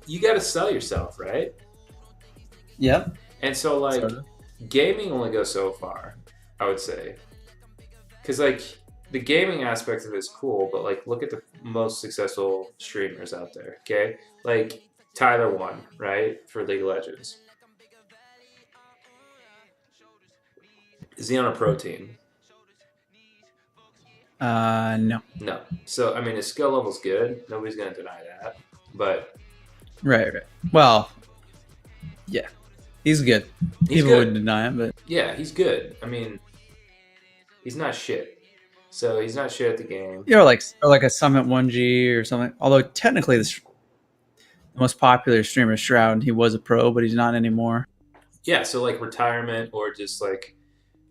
you got to sell yourself, right? Yep. And so like Sort of. gaming only goes so far, I would say, because like the gaming aspect of it is cool, but like look at the most successful streamers out there. Okay, like Tyler won, right, for League of Legends. Is he on a pro team? No. No. So I mean, his skill level's good. Nobody's gonna deny that. But Right. Well, yeah, he's good. he's People wouldn't good. deny it, but Yeah, he's good. I mean, he's not shit. So he's not shit at the game. or like a Summit 1G or something. Although technically, the most popular streamer is Shroud. He was a pro, but he's not anymore. Yeah. So like retirement or just like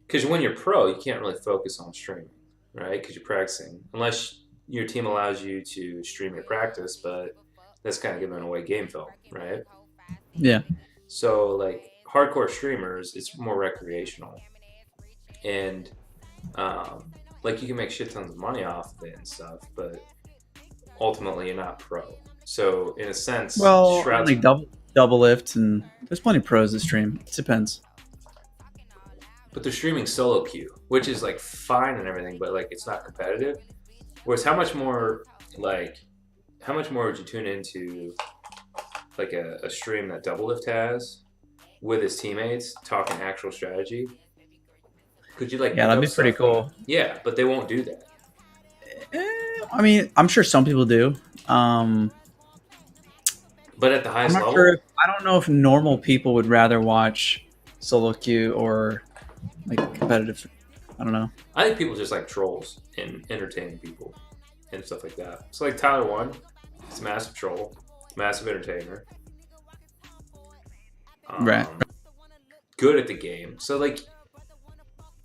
because when you're pro, you can't really focus on streaming, right? Because you're practicing, unless your team allows you to stream your practice, but that's kind of giving away game film, right? Yeah. So like hardcore streamers, it's more recreational, and like you can make shit tons of money off of it and stuff, but ultimately you're not pro. So in a sense, Well, I mean, Shroud's, like double lifts, and there's plenty of pros that stream. It depends. but they're streaming solo queue, which is like fine and everything, but like it's not competitive. Whereas like how much more would you tune into like a stream that Double Lift has with his teammates talking actual strategy? Could you like Yeah, pick that'd up be pretty stuff? cool. Yeah, but they won't do that. I mean, I'm sure some people do. But at the I'm highest not sure. level, I don't know if normal people would rather watch solo queue or like competitive. I don't know. I think people just like trolls and entertaining people and stuff like that. So like Tyler one, he's a massive troll, massive entertainer, Right. um, good at the game. So like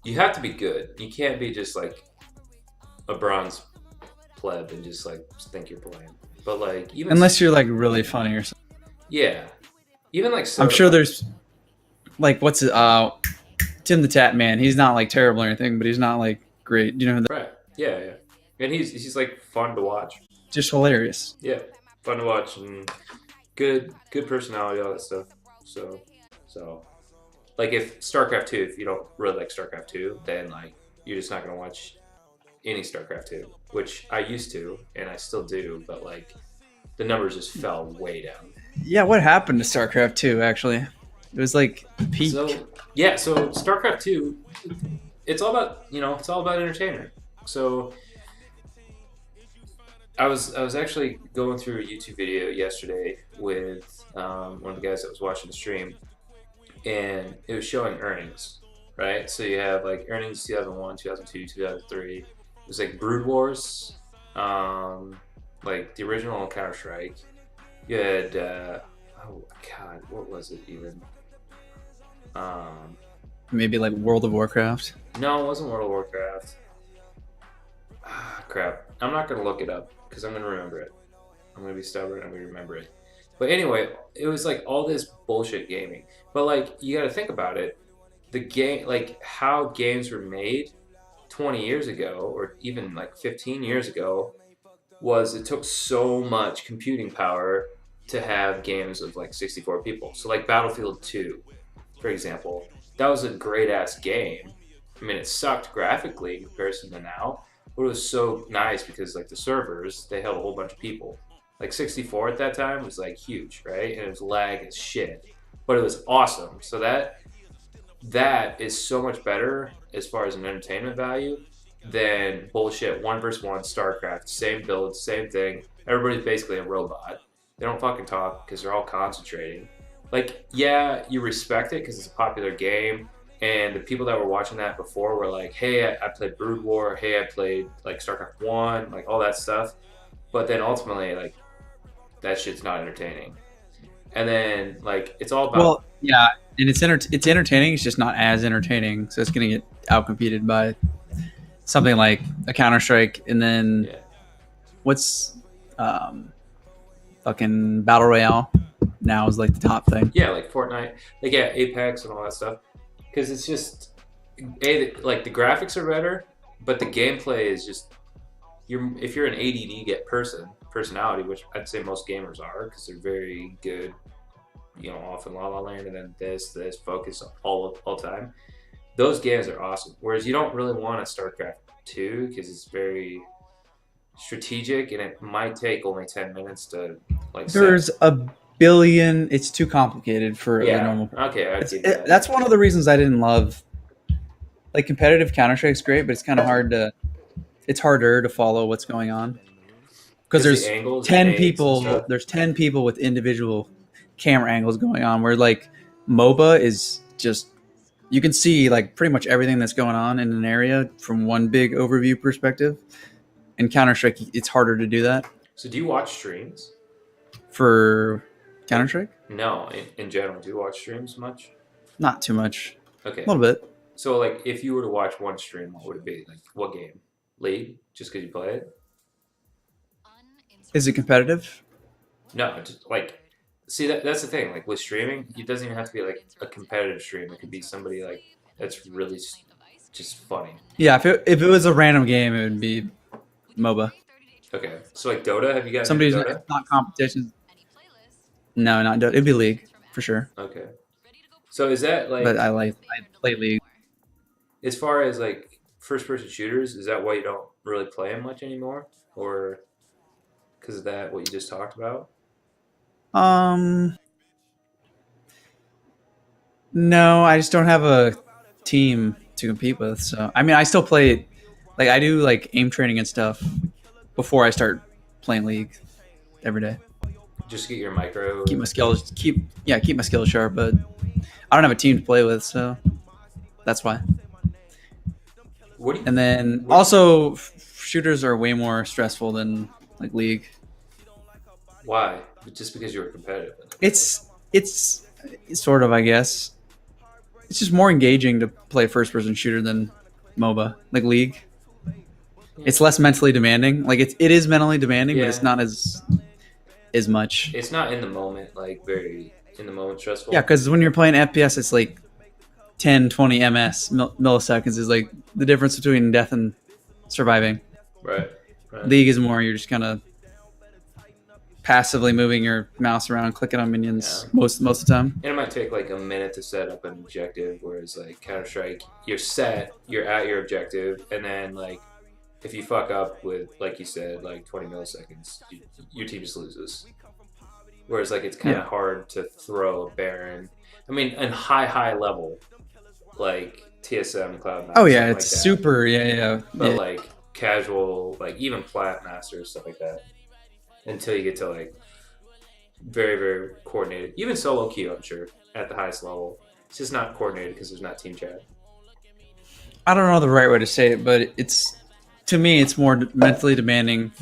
you have to be good. You can't be just like a bronze pleb and just like think you're playing. But like even Unless you're like really funny or something. yeah, even like I'm soda sure pop. there's like what's it? Tim the Tap Man. He's not like terrible or anything, but he's not like great. You know, Right. Yeah, yeah. And he's like fun to watch. just hilarious. Yeah, fun to watch and good personality, all that stuff. So so like if StarCraft two, if you don't really like StarCraft two, then like you're just not gonna watch any StarCraft two, which I used to and I still do, but like the numbers just fell way down. Yeah, what happened to StarCraft 2 actually? It was like peak. So yeah, so StarCraft two, it's all about entertainment. So I was actually going through a YouTube video yesterday with one of the guys that was watching the stream, and it was showing earnings, right? So you have like earnings 2001, 2002, 2003. It was like Brood Wars, like the original Counter Strike. You had oh god, what was it even? Um, Maybe like World of Warcraft. no, it wasn't World of Warcraft. Ah, crap. I'm not gonna look it up because I'm gonna remember it. I'm gonna be stubborn. I'm gonna remember it. But anyway, it was like all this bullshit gaming. But like, you got to think about it. The game, like how games were made 20 years ago, or even like 15 years ago, was it took so much computing power to have games of like 64 people. So like Battlefield 2, for example, that was a great ass game. I mean, it sucked graphically in comparison to now, but it was so nice because like the servers, they held a whole bunch of people. Like 64 at that time was like huge, right? And it was lag as shit, but it was awesome. So that is so much better as far as an entertainment value than bullshit one versus one StarCraft. Same build, same thing. Everybody's basically a robot. They don't fucking talk because they're all concentrating. Like, yeah, you respect it because it's a popular game, and the people that were watching that before were like, "Hey, I played Brood War. Hey, I played like StarCraft One, like all that stuff." But then ultimately, like that shit's not entertaining. And then like it's all about Well, yeah, and it's entertaining. It's just not as entertaining, so it's gonna get outcompeted by something like a Counter Strike, and then yeah, what's um, fucking Battle Royale now is like the top thing. yeah, like Fortnite, like yeah, Apex and all that stuff. Because it's just like the graphics are better, but the gameplay is just if you're an ADD get person personality, which I'd say most gamers are, because they're very good, off in La La Land, and then this focus all time. Those games are awesome. Whereas you don't really want a StarCraft 2 because it's very strategic and it might take only 10 minutes to like There's set. a billion. It's too complicated for a Yeah. normal. Okay, I'd give you that. That's one of the reasons I didn't love. Like competitive Counter Strike's great, but it's kind of hard to. It's harder to follow what's going on because there's the angles, 10 people. There's 10 people with individual camera angles going on. Where like MOBA is just you can see like pretty much everything that's going on in an area from one big overview perspective. In Counter Strike, it's harder to do that. So do you watch streams for Counter Strike? No, in general, do you watch streams much? Not too much. Okay, a little bit. So like, if you were to watch one stream, what would it be? Like, what game? League? Just because you play it? Is it competitive? No, just like, see that's the thing. Like with streaming, it doesn't even have to be like a competitive stream. It could be somebody like that's really just funny. Yeah, if it was a random game, it would be MOBA. Okay, so like Dota, have you got somebody's Dota? Not competition? No, not Dota. It'd be League for sure. Okay, so is that like? But I play League. As far as like first-person shooters, is that why you don't really play them much anymore, or because of that what you just talked about? No, I just don't have a team to compete with. So I mean, I still play. Like I do like aim training and stuff before I start playing League every day. Just get your micro. Keep my skills sharp, but I don't have a team to play with, so that's why. And then also shooters are way more stressful than like League. Why? Just because you were competitive. It's sort of, I guess. It's just more engaging to play first person shooter than MOBA, like League. Yeah. It's less mentally demanding. Like it is mentally demanding, but it's not as much. It's not in the moment, like very in the moment stressful. Yeah, because when you're playing FPS, it's like 10, 20 ms milliseconds is like the difference between death and surviving. Right. League is more you're just kind of passively moving your mouse around, clicking on minions most of the time. And it might take like a minute to set up an objective, whereas like Counter Strike, you're set, you're at your objective, and then like if you fuck up with, like you said, like 20 milliseconds, your team just loses. Whereas like it's kind of hard to throw a Baron. I mean, in high level, like TSM, Cloud9. Oh yeah, it's like super, But like casual, like even Plat Masters, stuff like that. Until you get to like very, very coordinated. Even solo queue, I'm sure, at the highest level. It's just not coordinated because there's not team chat. I don't know the right way to say it, but to me, it's more mentally demanding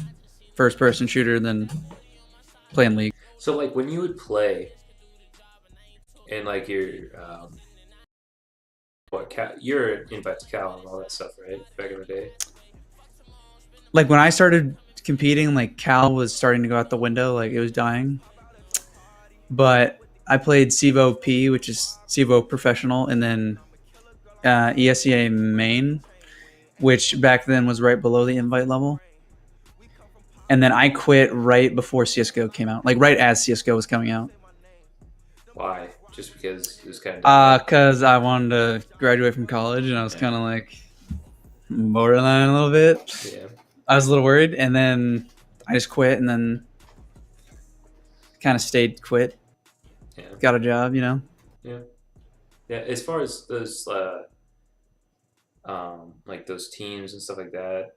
first-person shooter than playing League. So like when you would play and like you're invite to Cal and all that stuff, right? Back in the day. Like when I started competing, like Cal was starting to go out the window, like it was dying. But I played CEVO P, which is CEVO Professional, and then ESEA Main, which back then was right below the invite level. And then I quit right before CSGO came out, like right as CSGO was coming out. Why? Just because it was kind of... Because I wanted to graduate from college, and I was kind of like borderline a little bit. Yeah. I was a little worried, and then I just quit, and then kind of quit. Yeah. Got a job, Yeah. Yeah. As far as those, like those teams and stuff like that,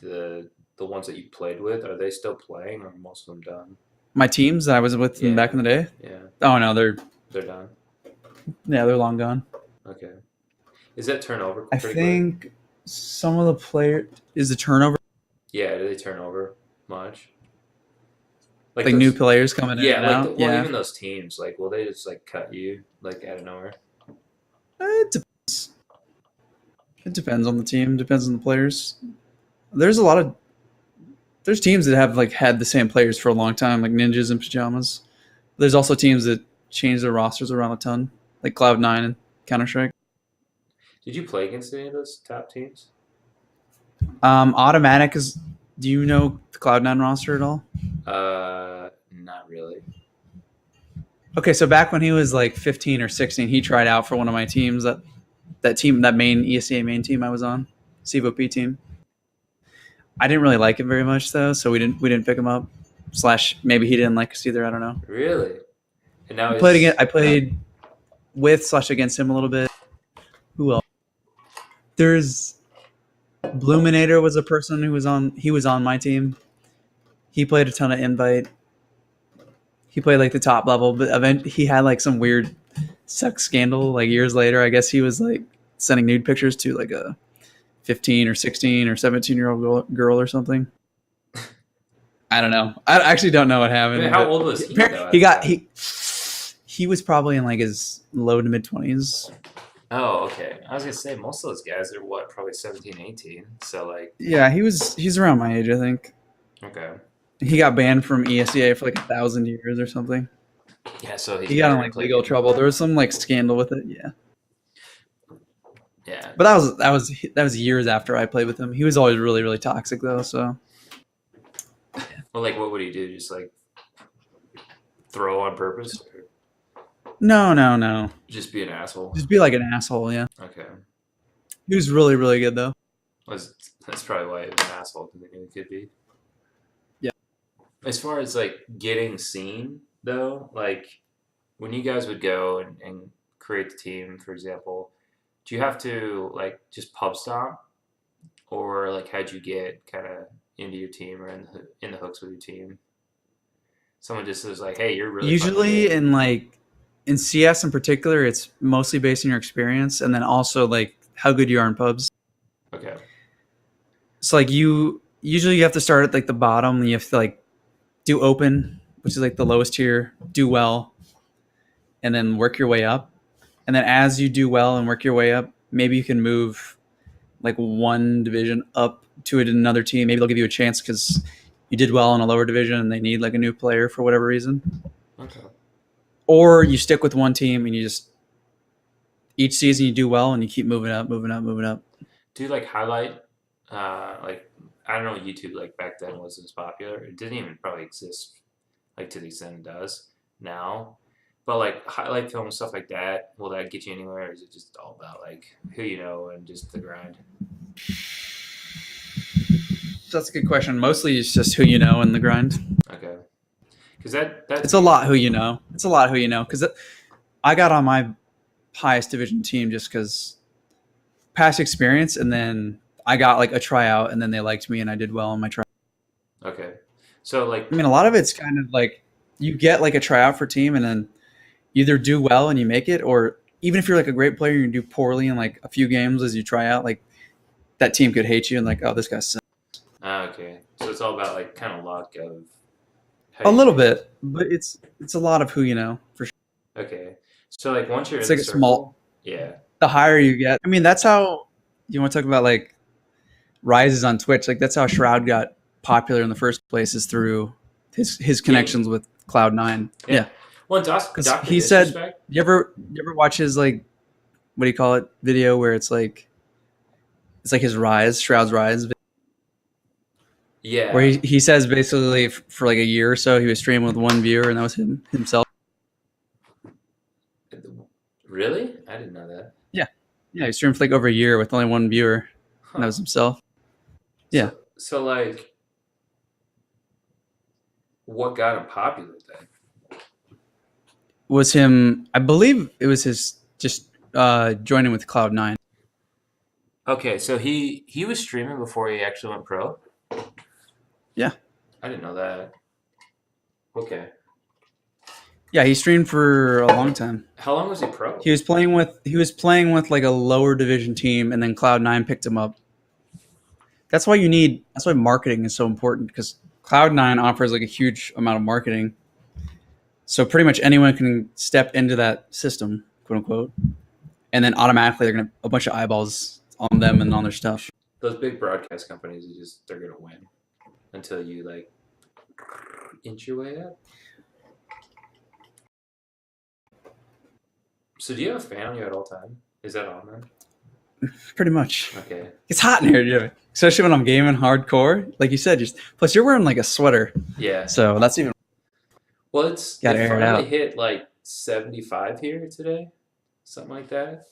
the ones that you played with, are they still playing, or are most of them done? My teams that I was with back in the day? Yeah. Oh no, they're done. Yeah, they're long gone. Okay. Is that turnover? I think quick? Some of the players is the turnover. Yeah, do they turn over much? Like those, new players coming in and out? Even those teams, like, will they just like cut you like out of nowhere? It depends. It depends on the team. Depends on the players. There's teams that have like had the same players for a long time, like Ninjas and Pajamas. There's also teams that change their rosters around a ton, like Cloud9 and Counter Strike. Did you play against any of those top teams? Automatic is Do you know the Cloud9 roster at all? Not really. Okay, so back when he was like 15 or 16, he tried out for one of my teams. That main ESEA main team I was on, CVOP team. I didn't really like him very much though, so we didn't pick him up. Slash, maybe he didn't like us either. I don't know. Really? And now I played with slash against him a little bit. Who else? There's Bluminator was a person who was on. He was on my team. He played a ton of invite. He played like the top level, but he had like some weird sex scandal. Like years later, I guess he was like sending nude pictures to like a 15 or 16 or 17-year-old girl or something. I don't know. I actually don't know what happened. How old was he? He was probably in like his low to mid 20s. Oh, okay. I was gonna say most of those guys are what, probably 17, 18. So like, yeah, he's around my age, I think. Okay. He got banned from ESEA for like 1,000 years or something. Yeah, so he got in like legal trouble. There was some like scandal with it. Yeah. Yeah. But that was years after I played with him. He was always really, really toxic though. So. Well, like, what would he do? Just like throw on purpose? No. Just be an asshole. Just be like an asshole. Yeah. Okay. He was really, really good though. That's probably why he was an asshole, because it could be. Yeah. As far as like getting seen though, like when you guys would go and create the team, for example, do you have to like just pub stomp, or like how'd you get kind of into your team or in the hooks with your team? Someone just was like, "Hey, you're really." Usually in CS in particular, it's mostly based on your experience, and then also like how good you are in pubs. Okay. So like you have to start at like the bottom. You have to like do open, which is like the lowest tier, do well, and then work your way up. And then as you do well and work your way up, maybe you can move like one division up to another team. Maybe they'll give you a chance because you did well in a lower division and they need like a new player for whatever reason. Okay. Or you stick with one team and you just each season you do well and you keep moving up. Do you like highlight? Like I don't know, YouTube like back then wasn't as popular. It didn't even probably exist like to the extent it does now. But like highlight film and stuff like that, will that get you anywhere? Or is it just all about like who you know and just the grind? That's a good question. Mostly it's just who you know and the grind. Okay. Because that's it's a lot who you know. It's a lot who you know. Because I got on my highest division team just because past experience, and then I got like a tryout, and then they liked me, and I did well on my tryout. Okay. So like, I mean, a lot of it's kind of like you get like a tryout for team, and then either do well and you make it, or even if you're like a great player and you do poorly in like a few games as you try out, like that team could hate you and like, oh, this guy sucks. Okay. So it's all about like kind of luck of. A little bit, but it's a lot of who you know for sure. Okay. So like once you're it's in like the a small. Yeah. The higher you get, I mean, that's how you want to talk about like rises on Twitch. Like that's how Shroud got popular in the first place, is through his connections with Cloud9. Yeah. Well, Dr. He said, you ever watch his like, what do you call it, video where it's like his rise, Shroud's rise video? Yeah. Where he says basically for like a year or so he was streaming with one viewer and that was himself. Really? I didn't know that. Yeah. Yeah, he streamed for like over a year with only one viewer. And that was himself. Yeah. So like, what got him popular then? Was him, I believe it was his just joining with Cloud9. Okay, so he was streaming before he actually went pro? Yeah. I didn't know that. Okay. Yeah, he streamed for a long time. How long was he pro? He was playing with like a lower division team, and then Cloud9 picked him up. That's why marketing is so important, because Cloud9 offers like a huge amount of marketing. So pretty much anyone can step into that system, quote unquote, and then automatically they're gonna a bunch of eyeballs on them and on their stuff. Those big broadcast companies, they're gonna win until you like inch your way up. So do you have a fan on you at all time? Is that on there? Pretty much. Okay. It's hot in here, dude. Especially when I'm gaming hardcore. Like you said, just plus you're wearing like a sweater. Yeah. So that's even Well, gotta it air it finally out. hit like 75 here today, something like that.